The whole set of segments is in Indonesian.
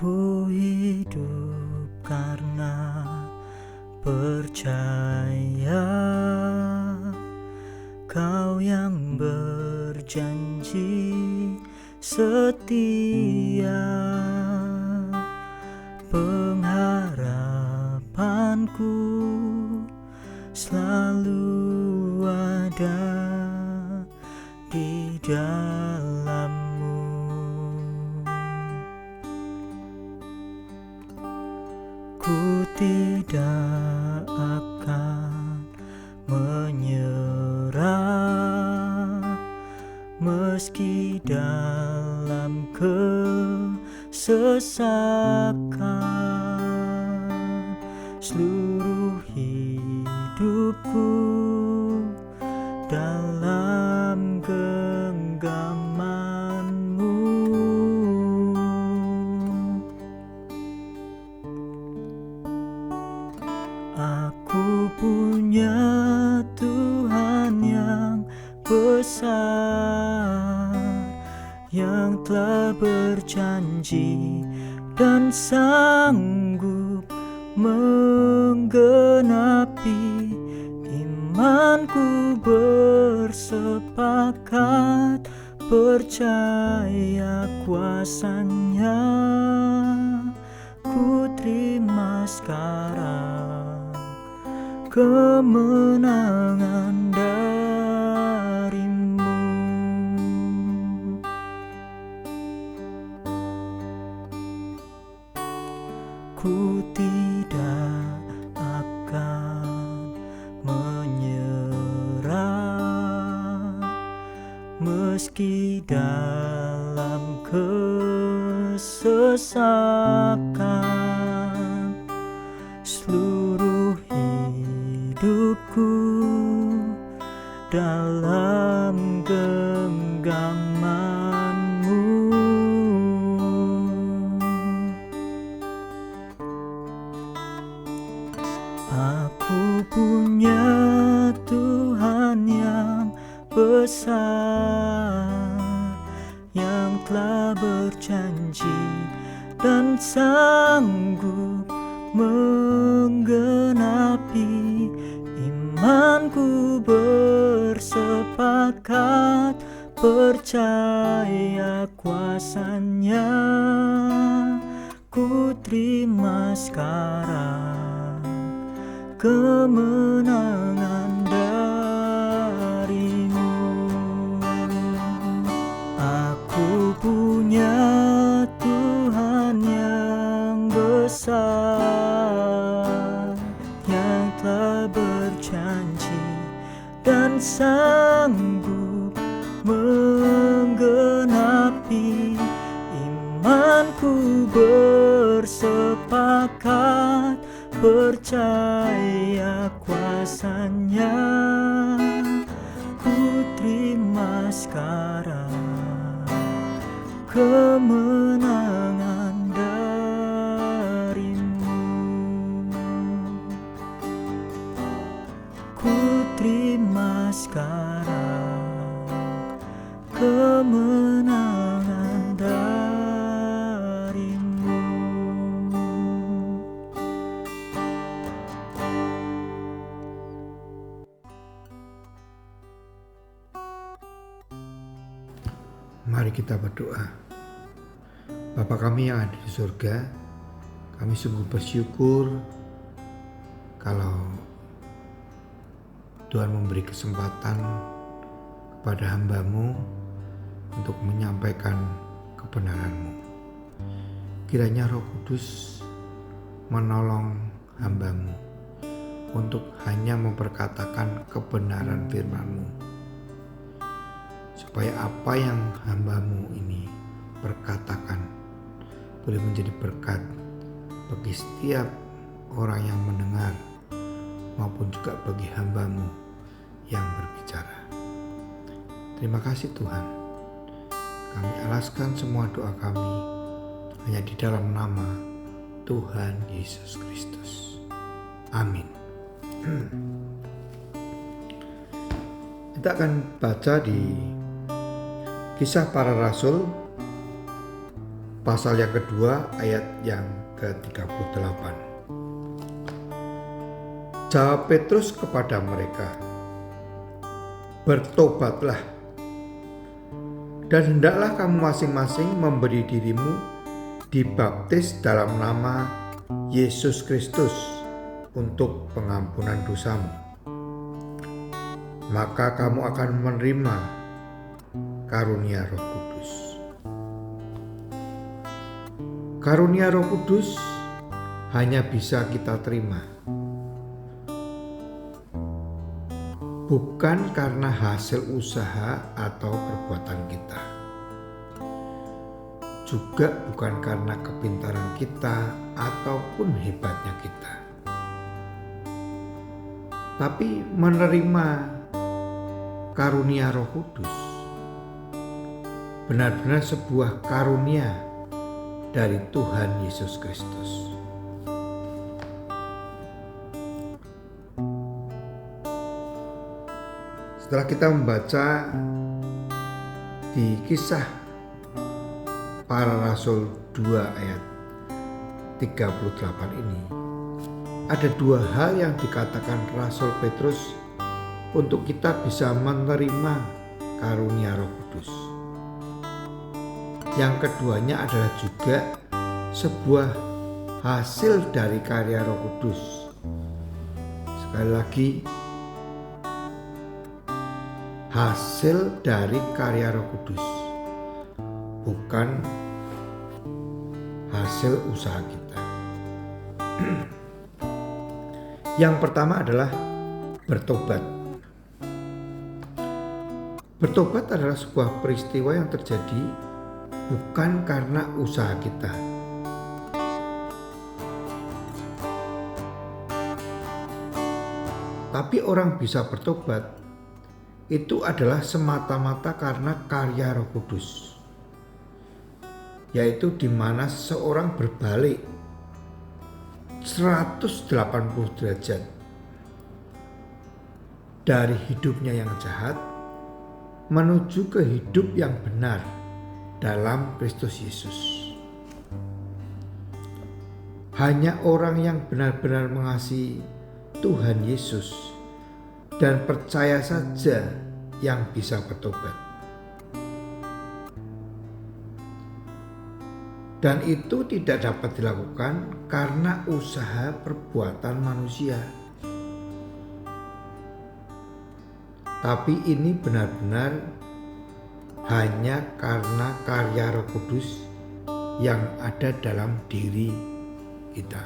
Ku hidup karena percaya Kau yang berjanji setia. Pengharapanku selalu ada di dalam-Mu. Ku tidak akan menyerah meski dalam kesesakan. Seluruh hidupku dalam genggaman-Mu. Aku punya Tuhan yang besar, yang telah berjanji dan sanggup menggenapi. Imanku bersepakat percaya kuasa-Nya. Ku terima sekarang kemenangan dari-Mu. Ku tidak akan menyerah meski dalam kesesakan. Seluruh hidupku dalam genggaman-Mu. Aku punya Tuhan yang besar, yang telah berjanji dan sanggup menggenapi. Imanku bersepakat percaya kuasa-Nya. Ku terima sekarang kemenangan dari-Mu. Aku punya Tuhan yang besar, yang telah berjanji dan sanggup menggenapi. Imanku bersepakat percaya kuasa-Nya. Ku terima sekarang kemenangan dari-Mu. Ku terima sekarang kemenangan dari-Mu. Mari kita berdoa. Bapa kami yang ada di surga, kami sungguh bersyukur kalau Tuhan memberi kesempatan kepada hamba-Mu untuk menyampaikan kebenaran-Mu. Kiranya Roh Kudus menolong hamba-Mu untuk hanya memperkatakan kebenaran firman-Mu, supaya apa yang hamba-Mu ini perkatakan boleh menjadi berkat bagi setiap orang yang mendengar maupun juga bagi hamba-Mu yang berbicara. Terima kasih Tuhan. Kami alaskan semua doa kami hanya di dalam nama Tuhan Yesus Kristus. Amin. Kita akan baca di Kisah Para Rasul pasal yang kedua ayat yang ke-38. Jawab Petrus kepada mereka, "Bertobatlah, dan hendaklah kamu masing-masing memberi dirimu dibaptis dalam nama Yesus Kristus untuk pengampunan dosamu. Maka kamu akan menerima karunia Roh Kudus." Karunia Roh Kudus hanya bisa kita terima bukan karena hasil usaha atau perbuatan kita, juga bukan karena kepintaran kita ataupun hebatnya kita, tapi menerima karunia Roh Kudus benar-benar sebuah karunia dari Tuhan Yesus Kristus. Setelah kita membaca di Kisah Para Rasul 2 ayat 38 ini, ada dua hal yang dikatakan Rasul Petrus untuk kita bisa menerima karunia Roh Kudus. Yang keduanya adalah juga sebuah hasil dari karya Roh Kudus. Sekali lagi, hasil dari karya Roh Kudus, bukan hasil usaha kita. Yang pertama adalah bertobat. Bertobat adalah sebuah peristiwa yang terjadi bukan karena usaha kita, tapi orang bisa bertobat itu adalah semata-mata karena karya Roh Kudus, yaitu di mana seseorang berbalik 180 derajat dari hidupnya yang jahat menuju ke hidup yang benar dalam Kristus Yesus. Hanya orang yang benar-benar mengasihi Tuhan Yesus dan percaya saja yang bisa bertobat. Dan itu tidak dapat dilakukan karena usaha perbuatan manusia. Tapi ini benar-benar hanya karena karya Roh Kudus yang ada dalam diri kita.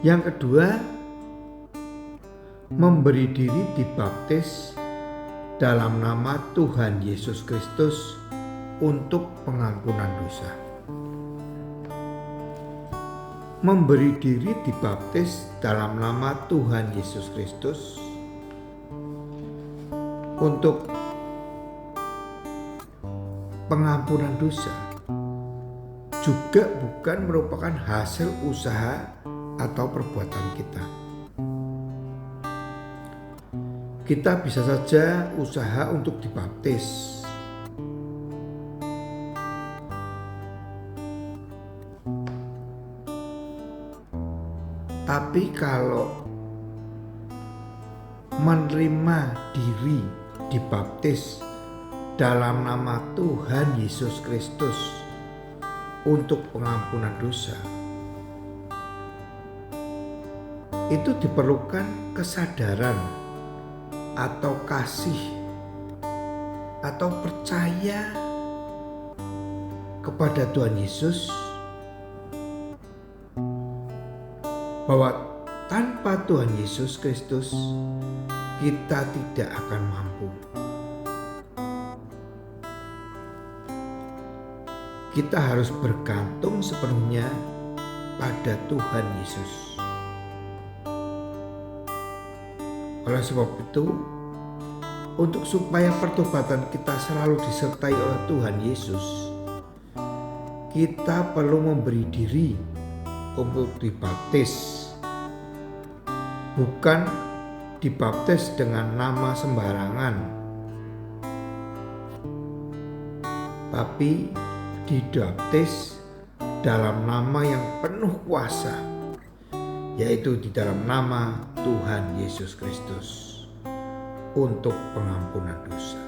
Yang kedua, memberi diri dibaptis dalam nama Tuhan Yesus Kristus untuk pengampunan dosa. Memberi diri dibaptis dalam nama Tuhan Yesus Kristus untuk pengampunan dosa juga bukan merupakan hasil usaha atau perbuatan kita. Kita bisa saja usaha untuk dibaptis, tapi kalau menerima diri dibaptis dalam nama Tuhan Yesus Kristus untuk pengampunan dosa, itu diperlukan kesadaran atau kasih atau percaya kepada Tuhan Yesus bahwa tanpa Tuhan Yesus Kristus kita tidak akan mampu. Kita harus bergantung sepenuhnya pada Tuhan Yesus. Oleh sebab itu, untuk supaya pertobatan kita selalu disertai oleh Tuhan Yesus, kita perlu memberi diri untuk dibaptis. Bukan dibaptis dengan nama sembarangan, tapi dibaptis dalam nama yang penuh kuasa, yaitu di dalam nama Tuhan Yesus Kristus untuk pengampunan dosa.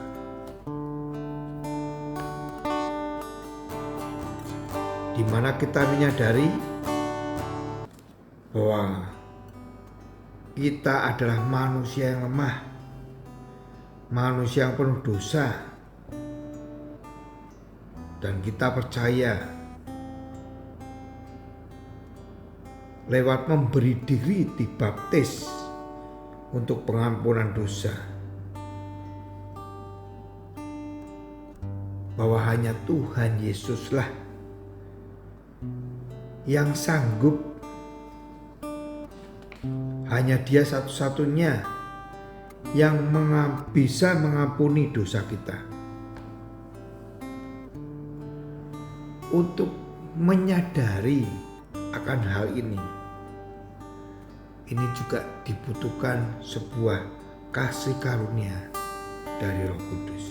Di mana kita menyadari bahwa kita adalah manusia yang lemah, manusia yang penuh dosa, dan kita percaya lewat memberi diri dibaptis untuk pengampunan dosa, bahwa hanya Tuhan Yesuslah yang sanggup, hanya Dia satu-satunya yang bisa mengampuni dosa kita. Untuk menyadari akan hal ini juga dibutuhkan sebuah kasih karunia dari Roh Kudus.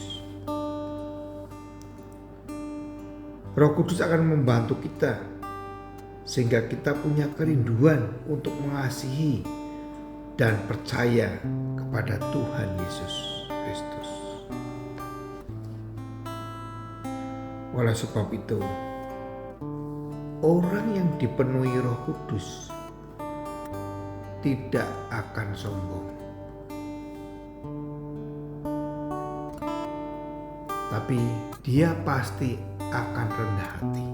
Roh Kudus akan membantu kita sehingga kita punya kerinduan untuk mengasihi dan percaya kepada Tuhan Yesus Kristus. Oleh sebab itu, orang yang dipenuhi Roh Kudus tidak akan sombong, tapi dia pasti akan rendah hati.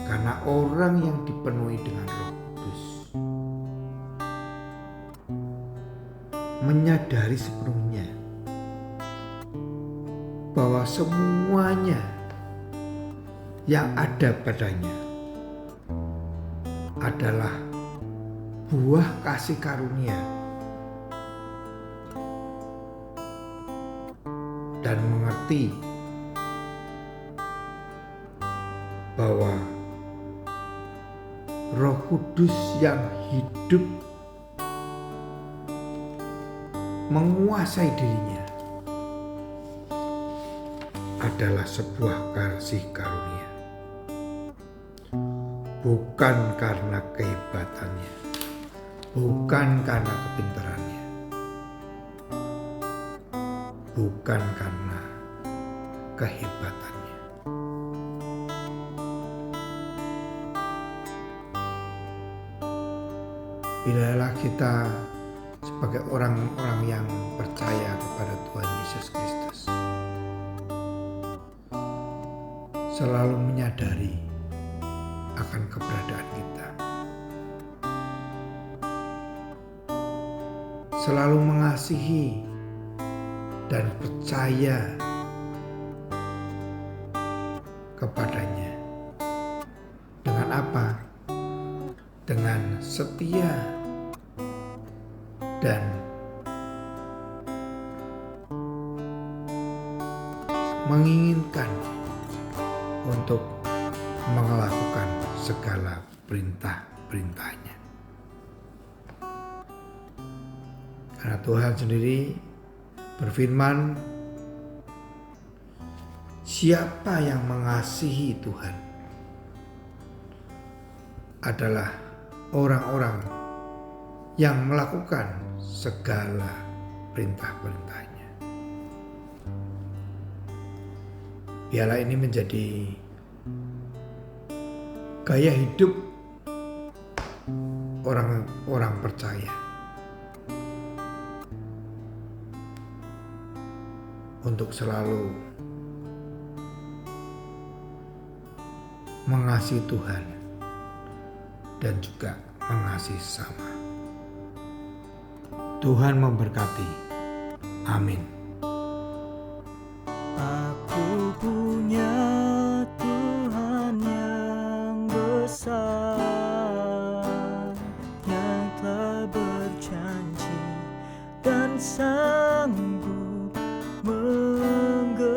Karena orang yang dipenuhi dengan Roh Kudus menyadari sepenuhnya bahwa semuanya yang ada padanya adalah buah kasih karunia, dan mengerti bahwa Roh Kudus yang hidup menguasai dirinya adalah sebuah kasih karunia, bukan karena kehebatannya, bukan karena kepintarannya, bukan karena kehebatannya. Bilalah kita sebagai orang-orang yang percaya kepada Tuhan Yesus Kristus selalu menyadari akan keberadaan kita, selalu mengasihi dan percaya kepadanya. Dengan apa? Dengan setia dan menginginkan untuk melakukan segala perintah-perintahnya. Karena Tuhan sendiri berfirman, siapa yang mengasihi Tuhan adalah orang-orang yang melakukan segala perintah-perintahnya. Biarlah ini menjadi gaya hidup orang-orang percaya untuk selalu mengasihi Tuhan dan juga mengasihi sesama. Tuhan memberkati. Amin. Aku punya Tuhan yang besar, yang telah berjanji dan sanggup menggenapi